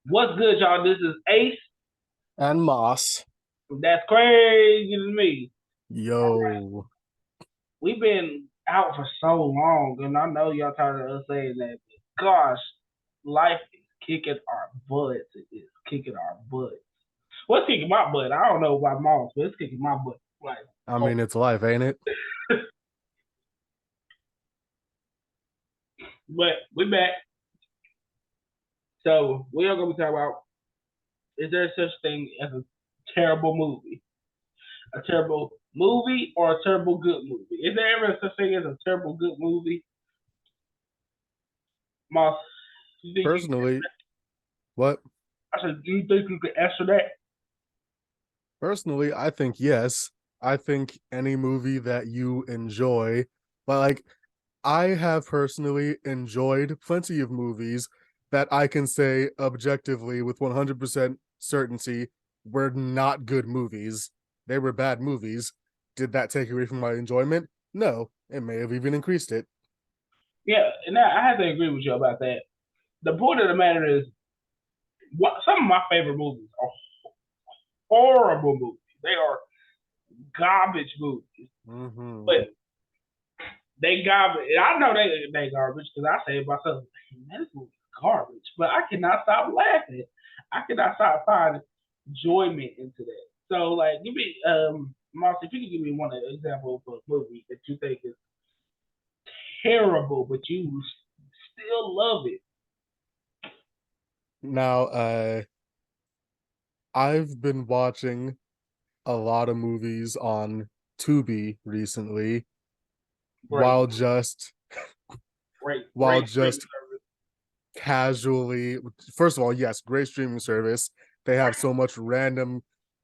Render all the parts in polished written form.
What's good, y'all? This is Ace. And Moss. That's crazy to me. Yo. We've been out for so long, and I know y'all tired of us saying that. But gosh, life is kicking our butts. It is kicking our butts. Well, it's kicking my butt. I don't know about mom's, but it's kicking my butt. Like, I oh, mean, it's life, ain't it? but we back. So we are going to be talking about: is there such thing as a terrible movie? A terrible movie or a terrible good movie? Is there ever such thing as a terrible good movie? Moss, you think you? Personally, what? I said, do you think you could answer that? Personally, I think yes. I think any movie that you enjoy, but like I have personally enjoyed plenty of movies that I can say objectively with 100% certainty were not good movies. They were bad movies. Did that take away from my enjoyment? No, it may have even increased it. Yeah, and I have to agree with you about that. The point of the matter is, some of my favorite movies are horrible movies. They are garbage movies, Mm-hmm. but they garbage. I know they garbage because I say it myself. Man, this movie's garbage, but I cannot stop laughing. I cannot stop finding enjoyment into that. So, like, give me, Marcy, if you could give me one example of a movie that you think is terrible, but you still love it. Now, I've been watching a lot of movies on Tubi recently Great, while just while great streaming just service. casually, first of all, yes, great streaming service. They have so much random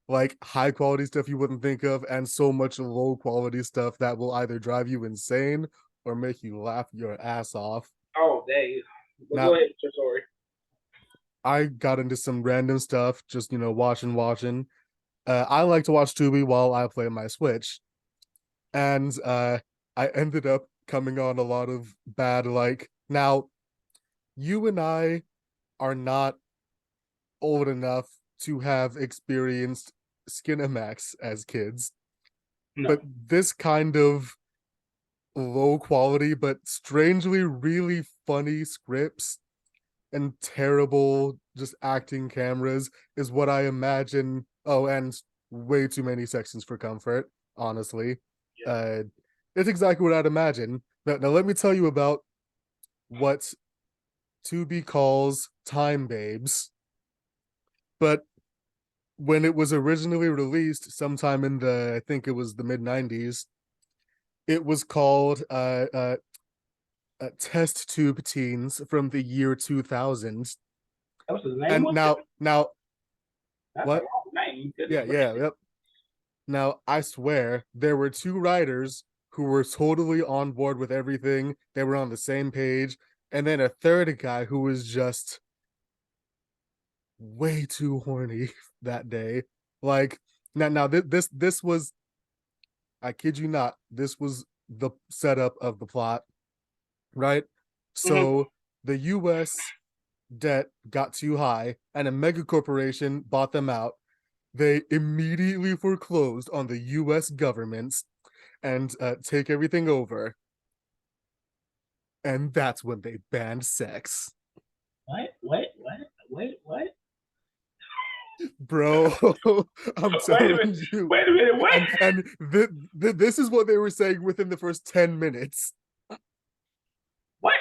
like high quality stuff you wouldn't think of and so much low quality stuff that will either drive you insane or make you laugh your ass off. Oh, dang. But go Now, ahead, your story. I got into some random stuff just, watching. I like to watch Tubi while I play my Switch. And I ended up coming on a lot of bad like now you and I are not old enough to have experienced Skinamax as kids, No. but this kind of low quality but strangely really funny scripts and terrible just acting cameras is what I imagine. Oh, and way too many sections for comfort, honestly. Yeah. Uh it's exactly what I'd imagine. Now let me tell you about what Tubi calls Time Babes. But when it was originally released, sometime in I think it was the mid 90s, it was called Test Tube Teens from the year 2000. That was the name And of it? now, That's a what? long name. Goodness Yeah, yeah, gracious. yep. Now, I swear, there were two writers who were totally on board with everything. They were on the same page. And then a third guy who was just way too horny that day. Like now this was, I kid you not, this was the setup of the plot, right? Mm-hmm. So the US debt got too high and a mega corporation bought them out. They immediately foreclosed on the US government and take everything over. And that's when they banned sex. What? Bro, I'm Wait a minute. telling you. Wait a minute. What? And this is what they were saying within the first 10 minutes. What?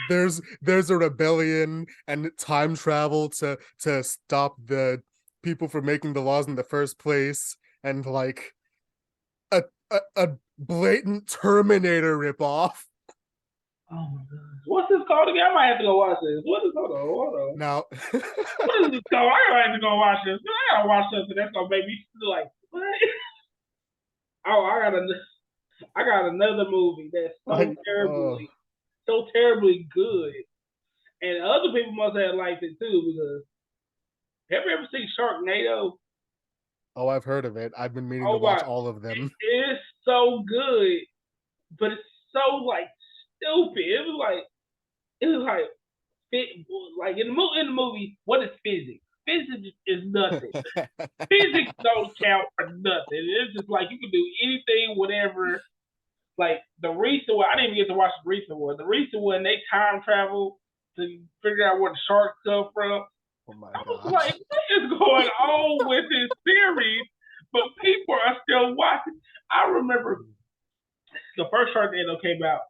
There's a rebellion and time travel to stop the people from making the laws in the first place, and like a blatant Terminator ripoff. Oh my god. What's this called again? I might have to go watch this. What is hold on. Now What is this called? I gotta have to go watch this. I gotta watch something that's gonna make me feel like what? Oh, I got another movie that's like so terribly good. And other people must have liked it too because have you ever seen Sharknado? oh, I've heard of it. I've been meaning to Oh watch my, all of them. it is so good, but it's so like stupid. It was like like in the movie, what is physics? Physics is nothing. Physics don't count for nothing. It's just like you can do anything, whatever. Like the recent one, I didn't even get to watch the recent one. The recent one, they time travel to figure out where the sharks come from. Oh my I was gosh. like, what is going on with this series? But people are still watching. I remember the first Sharknado came out,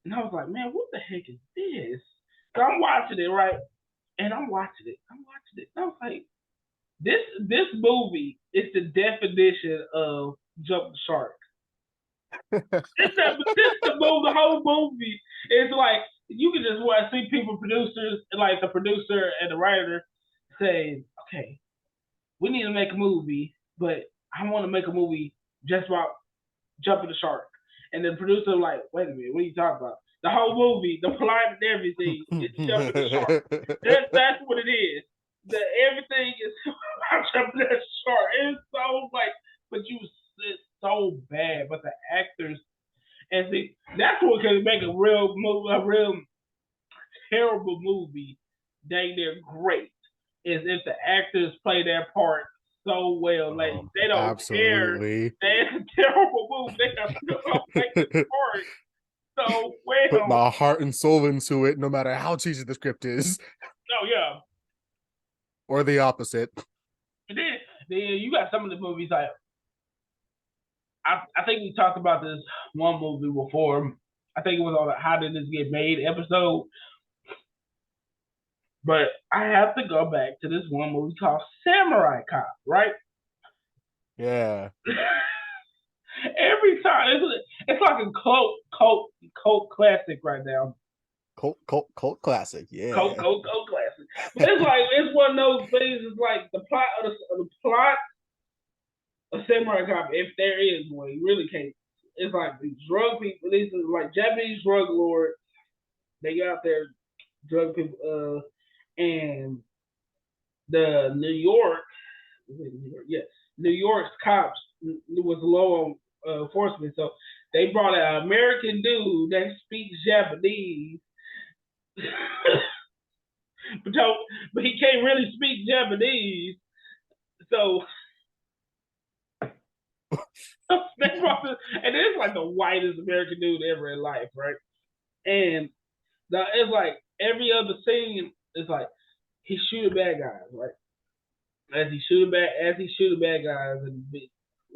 and I was like, man, what the heck is this? So I'm watching it, right? And I'm watching it. And I was like, this movie is the definition of jump the shark. The whole movie is like you can just watch see people producers like the producer and the writer say, okay, we need to make a movie, but I want to make a movie just about jumping the shark. And the producer like, wait a minute, what are you talking about? The whole movie, the plot and everything is jumping the shark. That's what it is. Everything is about jumping that shark. It's so like, but it's so bad. But the actors and see, that's what can make a real movie, a real terrible movie, dang near great. Is if the actors play their part so well, like they don't absolutely. care. It's a terrible movie. They have to make the part so well. Put my heart and soul into it, no matter how cheesy the script is. Oh yeah. Or the opposite. And then you got some of the movies like I think we talked about this one movie before. I think it was on the How Did This Get Made episode. But I have to go back to this one movie called Samurai Cop, right? Yeah. Every time it's like a cult classic right now. Cult classic, yeah. Cult classic. But it's one of those things. It's like the plot of Samurai Cop, if there is one, you really can't. It's like these drug people. These are like Japanese drug lords. They got out there drug people, and the New York, yes, New York's cops was low on enforcement, so they brought an American dude that speaks Japanese, but he can't really speak Japanese, so they brought and it's like the whitest American dude ever in life, right? And it's like every other scene is like he shooting bad guys, right? As he shoot bad guys and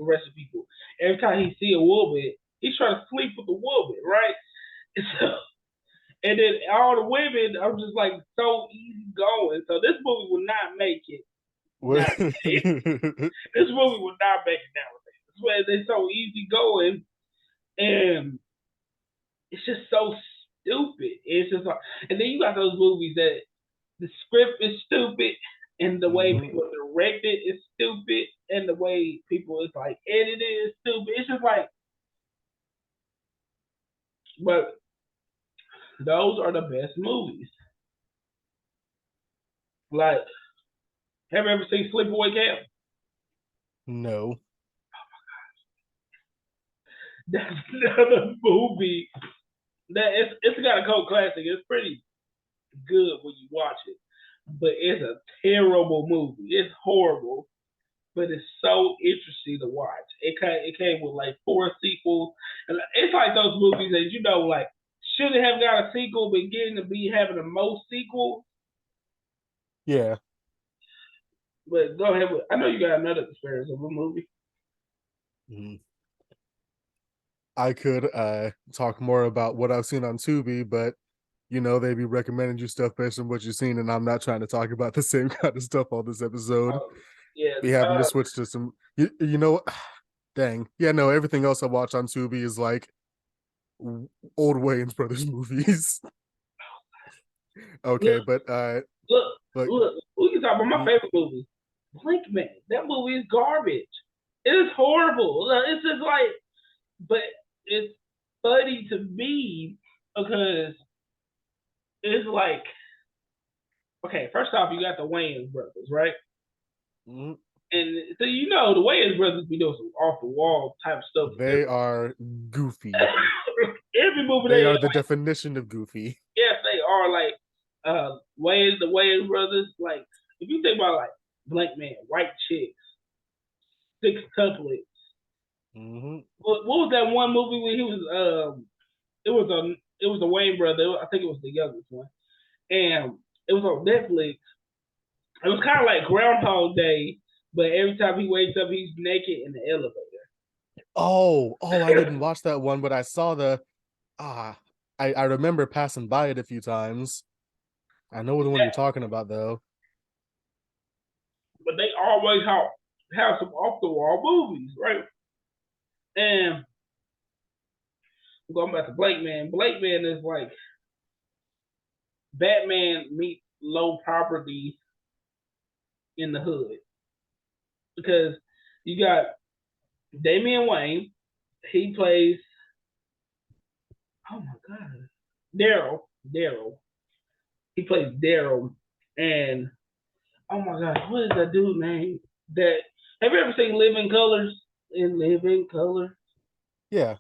arresting people. Every time he see a woman, he's trying to sleep with the woman, right? And, so, and then all the women are just like so easy going. So this movie will not make it. This movie will not make it nowadays. That's why they're so easy going, and it's just so stupid. It's just like, and then you got those movies that the script is stupid, and the way people direct it is stupid, and the way people is like edited is stupid. It's just like, but those are the best movies. Like, have you ever seen Sleepaway Camp? No. That's another movie that it's got a cult classic. It's pretty good when you watch it, but it's a terrible movie. It's horrible, but it's so interesting to watch. It came with like 4 sequels, and it's like those movies that like shouldn't have got a sequel, but getting to be having the most sequels. Yeah. But go ahead. I know you got another experience of a movie. Mm-hmm. I could talk more about what I've seen on Tubi, but they be recommending you stuff based on what you've seen, and I'm not trying to talk about the same kind of stuff all this episode. Yeah, be having to switch to some. You know, dang, yeah, no. Everything else I watch on Tubi is like old Wayans Brothers movies. Okay, but look, we can talk about my favorite movie, Blinkman. That movie is garbage. It is horrible. It's just like, but it's funny to me because it's like, okay, first off, you got the Wayans brothers, right? Mm-hmm. And so the Wayans brothers be doing some off the wall type of stuff. They are goofy. Every movie they are the definition of goofy. Yes, they are. Like The Wayans brothers, like if you think about like Black Man, White Chicks, Six Couplets. Mm-hmm. What was that one movie where he was it was a Wayne brother. I think it was the youngest one, and it was on Netflix. It was kind of like Groundhog Day, but every time he wakes up, he's naked in the elevator. I didn't watch that one, but I saw ah I remember passing by it a few times. I know the one you're talking about though. But they always have some off the wall movies, right? And going back to Blake Man, Blake Man is like Batman meets low property in the hood because you got Damian Wayne. He plays, oh my god, Daryl. He plays Daryl, and oh my god, what is that dude name? That have you ever seen Living Colors? In Living Color. Yeah.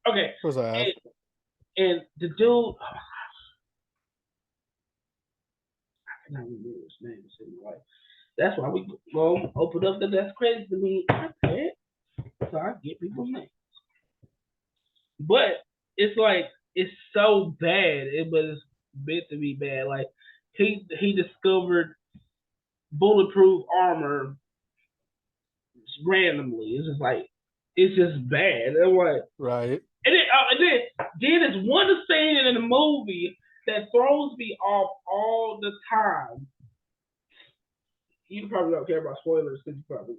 Okay. Of course I have. And the dude, oh my gosh, I cannot remember his name. That's why we go open up the That's Crazy to Me iPad so I get people's names. But it's like it's so bad, but it's meant to be bad. Like he discovered bulletproof armor randomly. It's just like it's just bad. And like right. Then there's one scene in the movie that throws me off all the time. You probably don't care about spoilers because you probably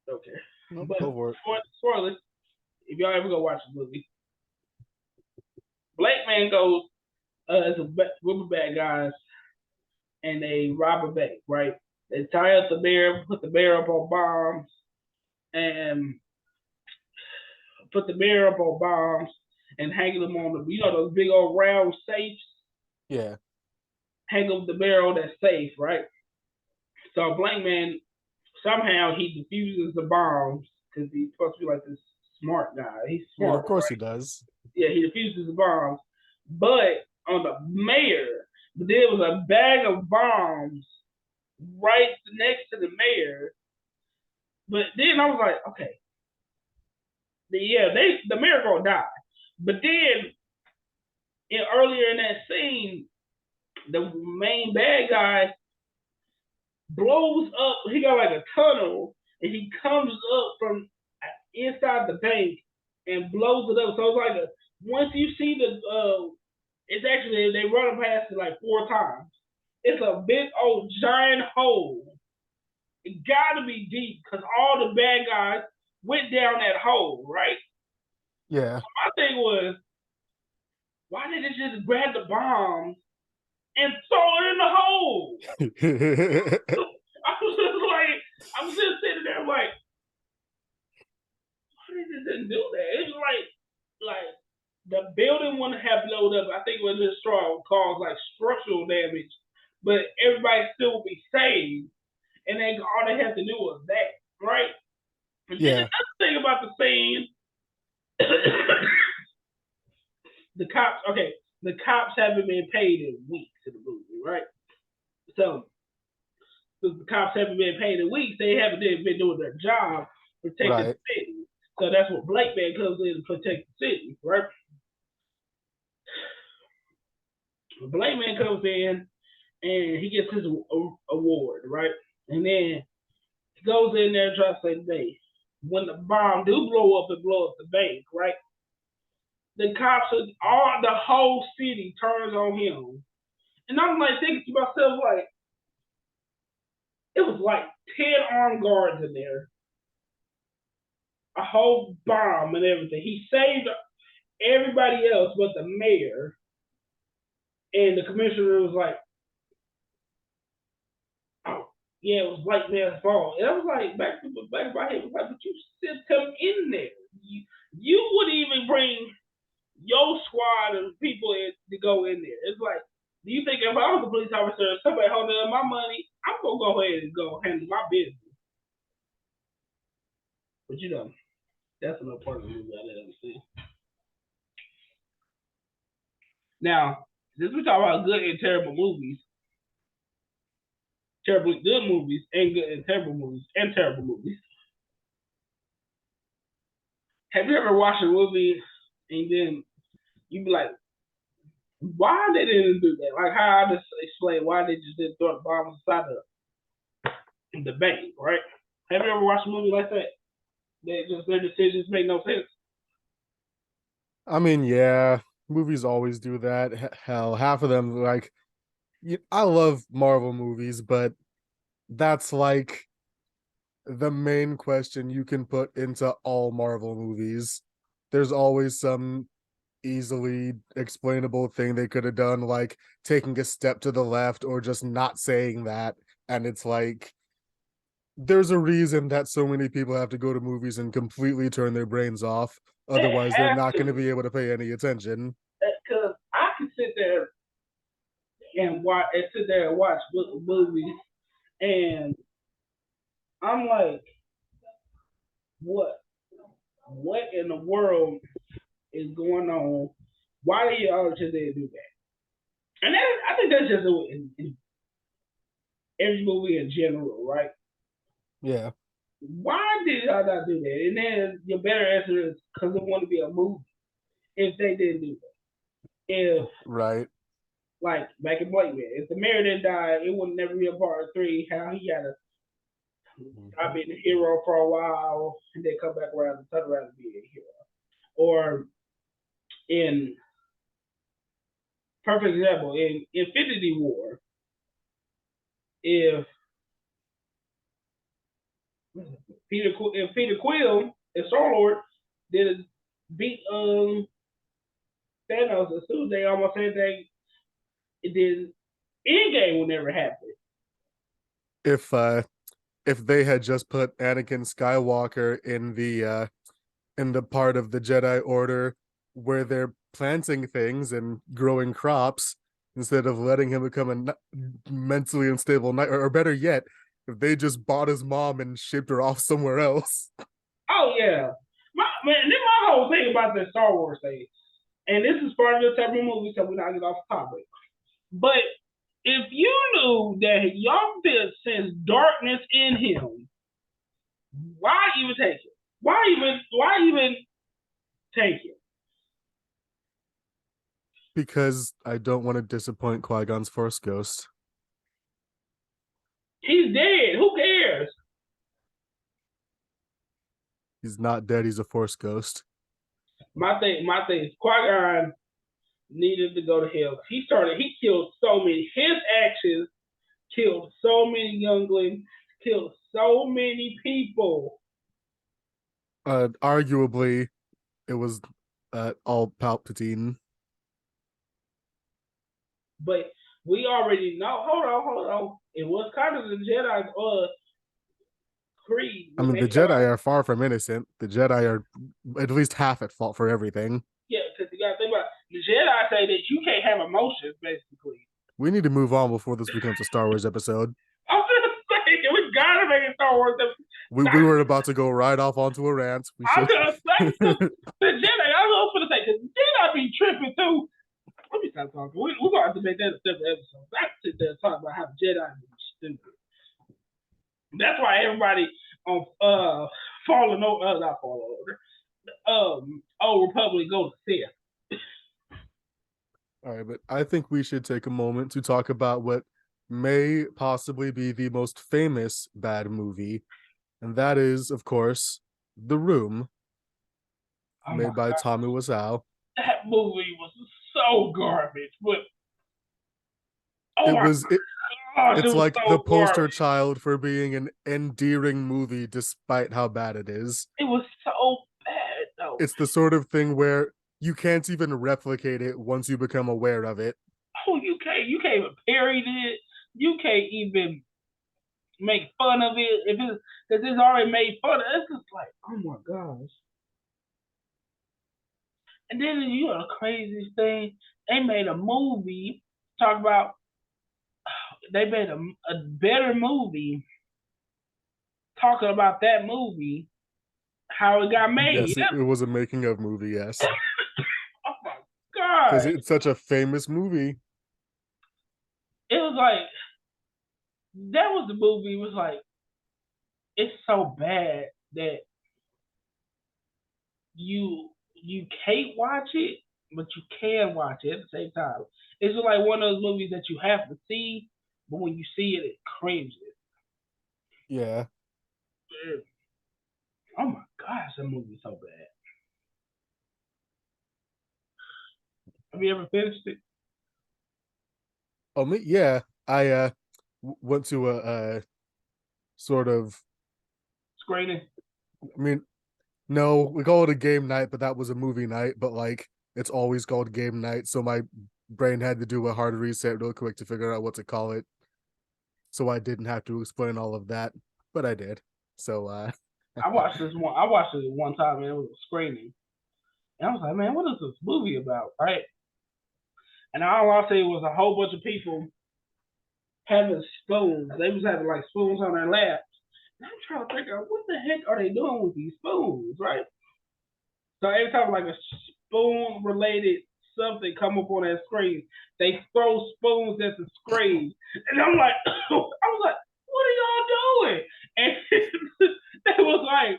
don't care. Nope, but go for it. Spoilers, if y'all ever go watch the movie, Black Man goes as a group of bad guys and they rob a bank, right? They tie up the bear, put the bear up on bombs, and hang them on those big old round safes. Yeah. Hang up the bear on that safe, right? So Black Man somehow he defuses the bombs because he's supposed to be like this smart guy. He's smart. Yeah, of course right? he does. Yeah, he defuses the bombs. But on the mayor, there was a bag of bombs right next to the mayor. But then I was like, okay, the mayor gonna die. But then earlier in that scene, the main bad guy blows up. He got like a tunnel, and he comes up from inside the bank and blows it up. So it's like once you see it's actually they run past it like 4 times. It's a big old giant hole. It got to be deep because all the bad guys went down that hole, right? Yeah. So my thing was, why did they just grab the bombs and throw it in the hole? I was just sitting there like, why did they just do that? It's like the building wouldn't have blown up. I think it was just strong, caused like structural damage, but everybody still would be saved, and then all they had to do was that, right? And then another thing about the scene, the cops haven't been paid in weeks in the movie, right? So the cops haven't been paid in weeks. They haven't been doing their job protecting the city. So that's what Black Man comes in to protect the city, right? Black Man comes in and he gets his award, right? And then he goes in there and tries to say, hey, when the bomb do blow up the bank, right? The cops, the whole city turns on him. And I'm like thinking to myself, like, it was like 10 armed guards in there, a whole bomb and everything. He saved everybody else but the mayor. And the commissioner was like, oh, yeah, it was White Man's fault. And I was like, back in my head, was like, but you sent him in there. You wouldn't even bring your squad of people to go in there. It's like, do you think if I was a police officer, somebody holding up my money, I'm gonna go ahead and go handle my business. But that's another part of the movie I didn't understand. Now, since we talk about good and terrible movies, terribly good movies and good and terrible movies and terrible movies. Have you ever watched a movie and then you be like, why they didn't do that? Like how I just explain why they just didn't throw the bombs inside the bank, right? Have you ever watched a movie like that? Their decisions make no sense. I mean, yeah, movies always do that. Hell, half of them like I love Marvel movies, but that's like the main question you can put into all Marvel movies. There's always some easily explainable thing they could have done, like taking a step to the left or just not saying that. And it's like, there's a reason that so many people have to go to movies and completely turn their brains off. They Otherwise, they're have not going to to, be able to pay any attention. because I can sit there and sit there and watch movies, and I'm like, what? What in the world is going on? Why do y'all just didn't do that? And I think that's just in every movie in general, right? Yeah. Why did y'all not do that? And then your better answer is because it want to be a movie. If they didn't do that, if Right. like back in Blake Man, if the mayor didn't die, it would never be a part three. How he had to stop being a hero for a while and then come back around and turn around and be a hero. Or in perfect example, in Infinity War, if Peter Quill and Star Lord did beat Thanos as soon as they almost said it did Endgame would never happen. If they had just put Anakin Skywalker in the part of the Jedi Order where they're planting things and growing crops instead of letting him become a mentally unstable knight, or better yet, if they just bought his mom and shipped her off somewhere else. Oh yeah, this my whole thing about the Star Wars thing, and this is part of the type of movie, so we're not get off the topic. But if you knew that Young Fist sends darkness in him, why even take it? Why even take it? Because I don't want to disappoint Qui-Gon's Force Ghost. He's dead. Who cares? He's not dead, he's a Force Ghost. My thing is Qui-Gon needed to go to hell. He killed so many. His actions killed so many younglings, killed so many people. Arguably, it was all Palpatine. But we already know. Hold on. It was kind of the Jedi's creed. I mean, the Jedi are far from innocent. The Jedi are at least half at fault for everything. Yeah, because you got to think about the Jedi say that you can't have emotions, basically. We need to move on before this becomes a Star Wars episode. I'm just saying, we gotta make a Star Wars episode. We were about to go right off onto a rant. We should. I'm just saying, the Jedi, I was going to say, because Jedi be tripping too. Let me stop talking. We're going to have to make that a separate episode. I sit there and talk about how Jedi be stupid. That's why everybody on Fallen Order, not Fallen Order, Old Republic go to Sith. All right, but I think we should take a moment to talk about what may possibly be the most famous bad movie, and that is, of course, The Room, made by Tommy Wiseau. That movie was so garbage, but it's like so the poster garbage. child for being an endearing movie despite how bad it is. It was so bad though. It's the sort of thing where you can't even replicate it once you become aware of it. Oh, you can't even parody it. You can't even make fun of it if it's because it's already made fun of. It's just like, oh my gosh. And then you know the craziest thing, they made a movie talk about. They made a better movie talking about that movie, how it got made. Yes, it was a making of movie, yes. Oh my god. Because it's such a famous movie. It was like that was the movie. It was like it's so bad that you can't watch it, but you can watch it at the same time. It's just like one of those movies that you have to see, but when you see it, it cringes. Yeah. Oh my gosh, that movie's so bad. Have you ever finished it? Oh me, yeah. I went to a sort of. Screening? I mean, no, we call it a game night, but that was a movie night. But like, it's always called game night, so my brain had to do a hard reset real quick to figure out what to call it. So I didn't have to explain all of that, but I did. So I watched it one time and it was a screening. And I was like, man, what is this movie about? Right? And all I see was a whole bunch of people having spoons. They was having like spoons on their laps. And I'm trying to figure out what the heck are they doing with these spoons, right? So every time like a spoon related something come up on that screen, they throw spoons at the screen. And I'm like, I was like, what are y'all doing? And they was like,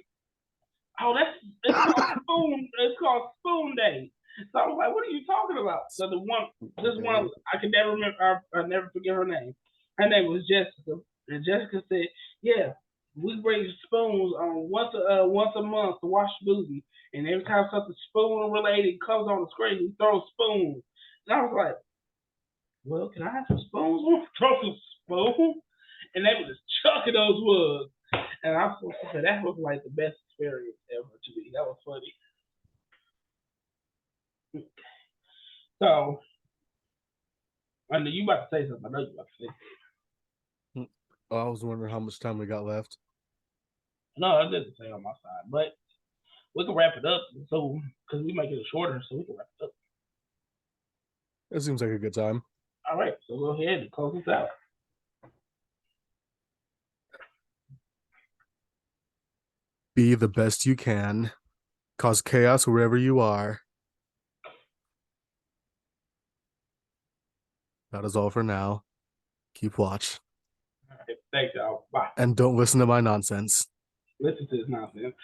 oh, it's called Spoon Day. So I was like, what are you talking about? So this one, I can never remember, I never forget her name. Her name was Jessica, and Jessica said, yeah, we bring spoons on once a month to watch the movie, and every time something spoon related comes on the screen, we throw spoons. And I was like, well, can I have some spoons? Throw some spoons, and they were just chucking those wugs. And I was like, that was like the best experience ever to me. That was funny. So I know you about to say something. I know you about to say oh, I was wondering how much time we got left. no, I didn't say on my side, but we can wrap it up. So because we make it shorter, so we can wrap it up. It seems like a good time. All right, so go ahead and close this out. Be the best you can. Cause chaos wherever you are. That is all for now. Keep watch. All right, thanks, y'all. Bye. And don't listen to my nonsense. Listen to this nonsense.